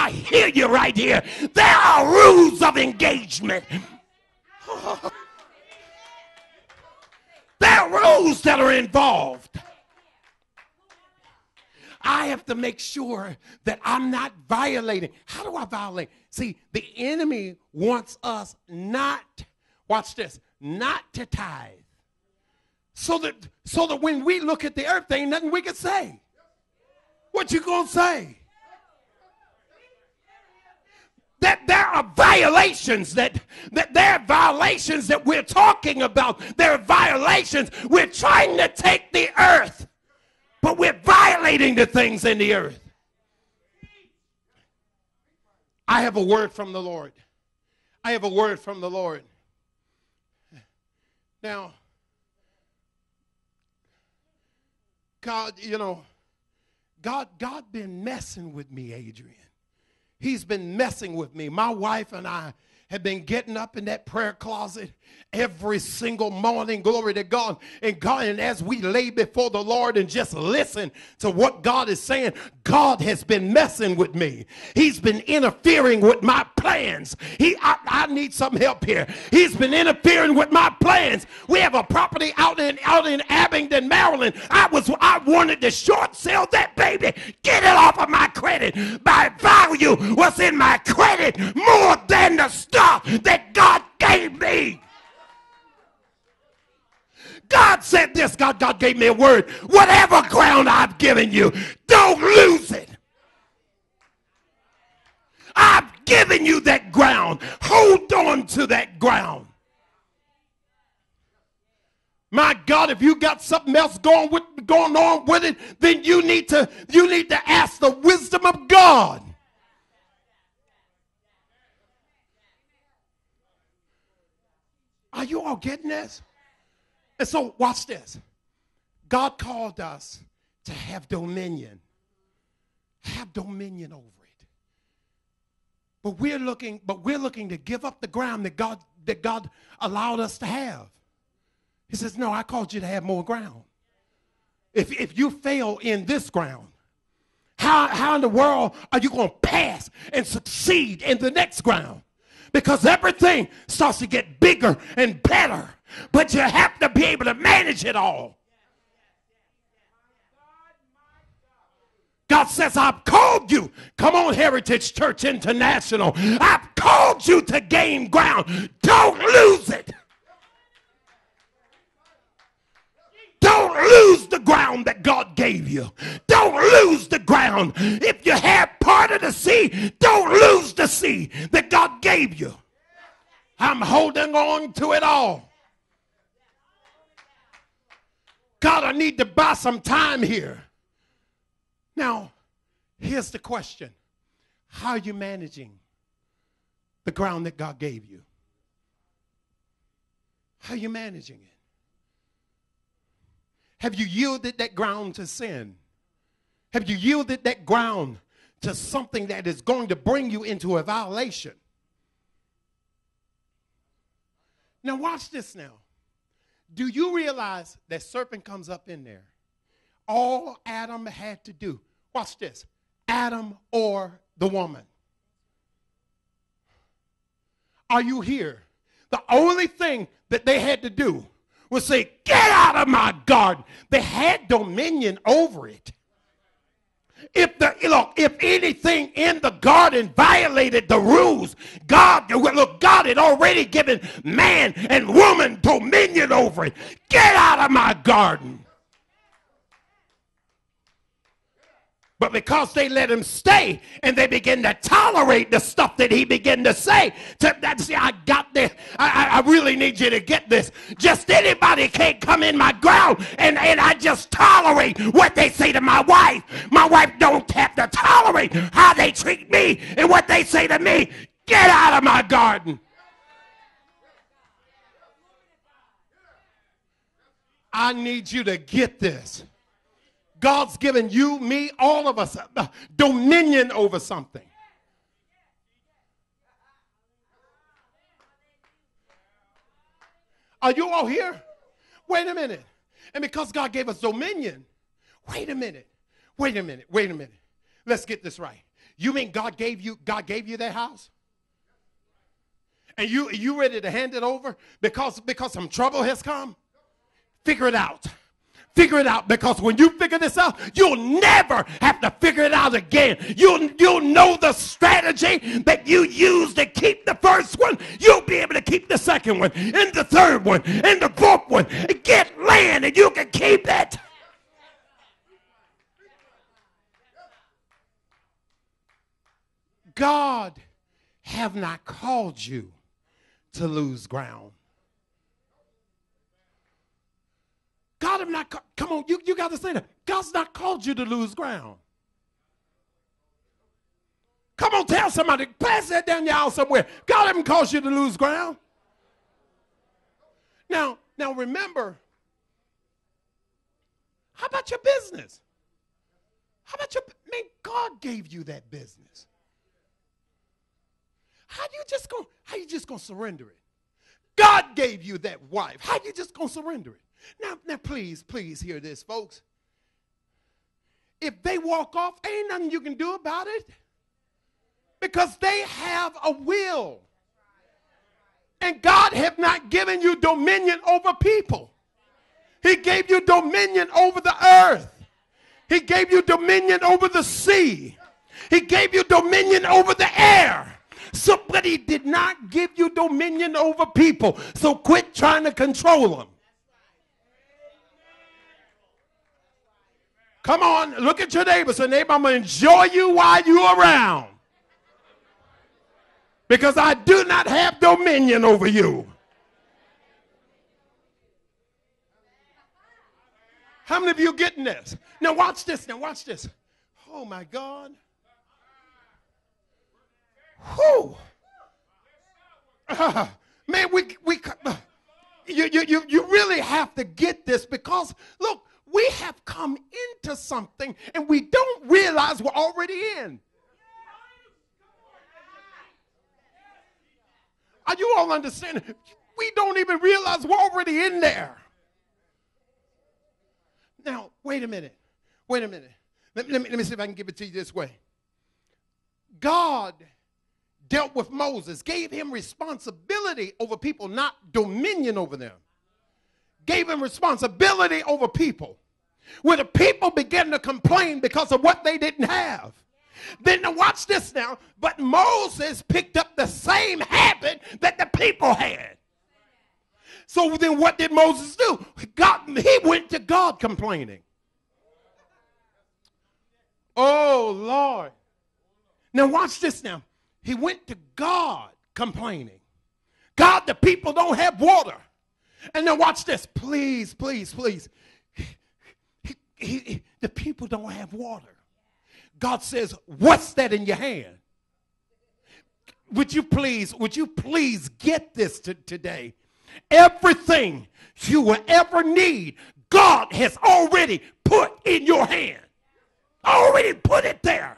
I hear you right here. There are rules of engagement. There are rules that are involved. I have to make sure that I'm not violating. How do I violate? See, the enemy wants us not, watch this, not to tithe. So that when we look at the earth, there ain't nothing we can say. What you gonna say? That there are violations that there are violations that we're talking about. There are violations. We're trying to take the earth, but we're violating the things in the earth. I have a word from the Lord. I have a word from the Lord. Now, God, God been messing with me, Adrian. He's been messing with me. My wife and I have been getting up in that prayer closet every single morning, glory to God. And as we lay before the Lord and just listen to what God is saying, God has been messing with me. He's been interfering with my plans. I need some help here. He's been interfering with my plans. We have a property out in Abingdon, Maryland. I wanted to short sell that baby, get it off of my credit. My value was in my credit more than the stuff that God gave me. God said this. God gave me a word. Whatever ground I've given you, don't lose it. I've given you that ground. Hold on to that ground. My God, if you got something else going on with it, then you need to ask the wisdom of God. Are you all getting this? And so watch this. God called us to have dominion. Have dominion over it. But we're looking to give up the ground that God allowed us to have. He says, no, I called you to have more ground. If you fail in this ground, how in the world are you going to pass and succeed in the next ground? Because everything starts to get bigger and better. But you have to be able to manage it all. God says, I've called you. Come on, Heritage Church International. I've called you to gain ground. Don't lose it. Don't lose the ground that God gave you. Don't lose the ground. If you have part of the sea, don't lose the sea that God gave you. I'm holding on to it all. God, I need to buy some time here. Now, here's the question. How are you managing the ground that God gave you? How are you managing it? Have you yielded that ground to sin? Have you yielded that ground to something that is going to bring you into a violation? Now watch this now. Do you realize that serpent comes up in there? All Adam had to do, watch this, Adam or the woman. Are you here? The only thing that they had to do was say, get out of my garden. They had dominion over it. If anything in the garden violated the rules, God had already given man and woman dominion over it. Get out of my garden. But because they let him stay and they began to tolerate the stuff that he began to say, I got this. I really need you to get this. Just anybody can't come in my ground and I just tolerate what they say to my wife. My wife don't have to tolerate how they treat me and what they say to me. Get out of my garden. I need you to get this. God's given you, me, all of us dominion over something. Are you all here? Wait a minute. And because God gave us dominion, wait a minute. Let's get this right. You mean God gave you that house? And you ready to hand it over because some trouble has come? Figure it out. Figure it out, because when you figure this out, you'll never have to figure it out again. You'll know the strategy that you use to keep the first one. You'll be able to keep the second one, and the third one, and the fourth one. Get land, and you can keep it. God have not called you to lose ground. God have not, come on, you got to say that. God's not called you to lose ground. Come on, tell somebody, pass that down the aisle somewhere. God haven't called you to lose ground. Now remember, how about your business? How about man, God gave you that business. How you just gonna surrender it? God gave you that wife. How you just gonna surrender it? Now, please hear this, folks. If they walk off, ain't nothing you can do about it, because they have a will. And God have not given you dominion over people. He gave you dominion over the earth. He gave you dominion over the sea. He gave you dominion over the air. So, but he did not give you dominion over people. So quit trying to control them. Come on, look at your neighbor. Say, neighbor, I'm going to enjoy you while you're around, because I do not have dominion over you. How many of you getting this? Now watch this. Now watch this. Oh my God. Whew. Man, you really have to get this, because look, we have come into something and we don't realize we're already in. Are you all understanding? We don't even realize we're already in there. Now, wait a minute. Let me see if I can give it to you this way. God dealt with Moses, gave him responsibility over people, not dominion over them. Gave him responsibility over people. When the people began to complain because of what they didn't have, then now watch this now, but Moses picked up the same habit that the people had. So then what did Moses do? He went to God complaining. Oh, Lord. Now watch this now. He went to God complaining. God, the people don't have water. And now watch this. Please. The people don't have water. God says, what's that in your hand? Would you please get this today? Everything you will ever need, God has already put in your hand. Already put it there.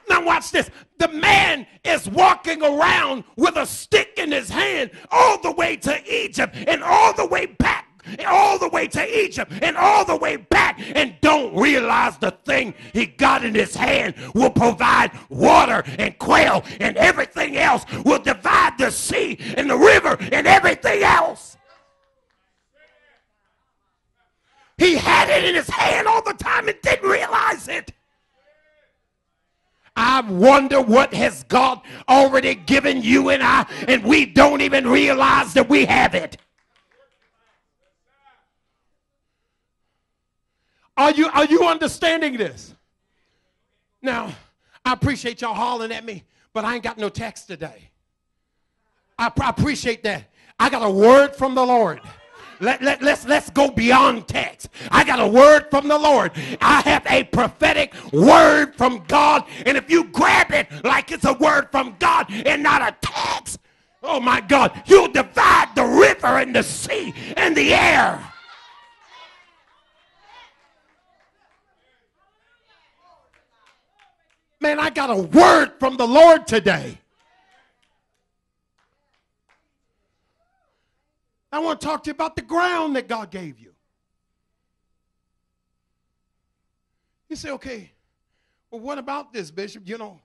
Now watch this. The man is walking around with a stick in his hand all the way to Egypt and all the way back. All the way to Egypt and all the way back, and don't realize the thing he got in his hand will provide water and quail, and everything else will divide the sea and the river and everything else. He had it in his hand all the time and didn't realize it. I wonder what has God already given you and I, and we don't even realize that we have it. Are you understanding this? Now, I appreciate y'all hollering at me, but I ain't got no text today. I appreciate that. I got a word from the Lord. Let's go beyond text. I got a word from the Lord. I have a prophetic word from God, and if you grab it like it's a word from God and not a text, oh my God, you'll divide the river and the sea and the air. Man, I got a word from the Lord today. I want to talk to you about the ground that God gave you. You say, okay, well, what about this, Bishop? You know,